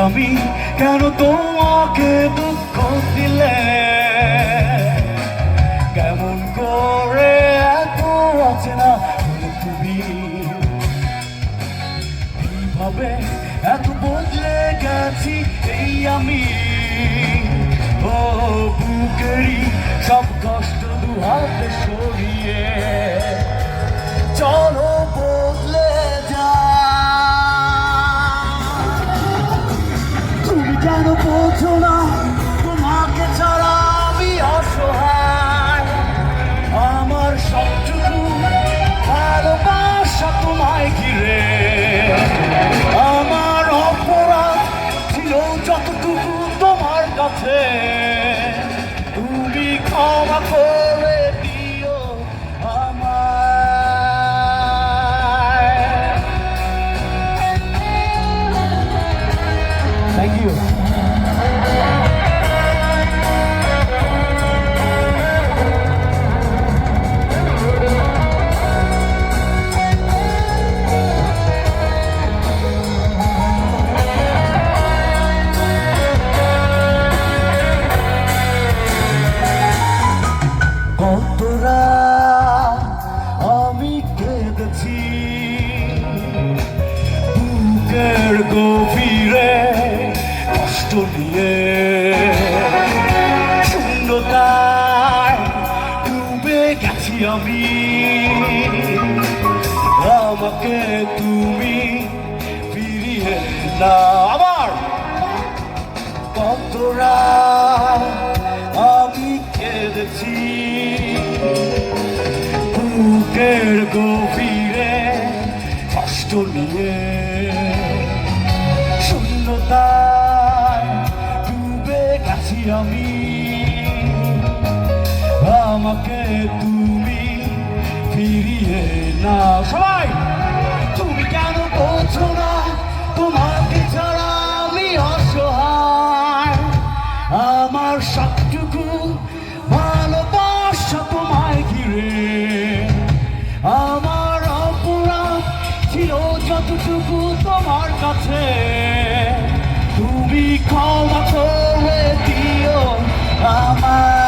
আমি কেন তোমাকে দুঃখ দিলে? কেমন করে এত অচেনা তুমি, কিভাবে এত বদলে গেছি এই আমি। ও বুকেরই সব কষ্ট দু হাতে সরিয়ে চলো বদলে যা। তুমি কেন বোঝো না তোমাকে ছাড়া আমি অসহায়? আমার সবটুকু ভালোবাসা তোমায় ঘিরে, আমার অপরাধ ছিল যতটুকু তোমার কাছে, তুমি ক্ষমা করে দিও আমায়। Thank you. কতরা আমি কেঁদেছি বুকের গভীরে কষ্ট নিয়ে, শূন্যতায় ডুবে গেছি আমি। আমাকে তুমি ফিরিয়ে না আবার। কতরা আমি কেঁদেছি বুকের গভীরে কষ্ট নিয়ে, শূন্যতায় ডুবে গেছি আমি। আমাকে তুমি ফিরিয়ে না। সবাই তুমি কেন বোঝো না তোমাকে ছাড়া আমি অসহায়? আমার সবটুকু ভালোবাসা তোমায় ঘিরে, আমার অপরাধ ছিল যতটুকু তোমার কাছে, তুমি ক্ষমা করে দিও আমায়।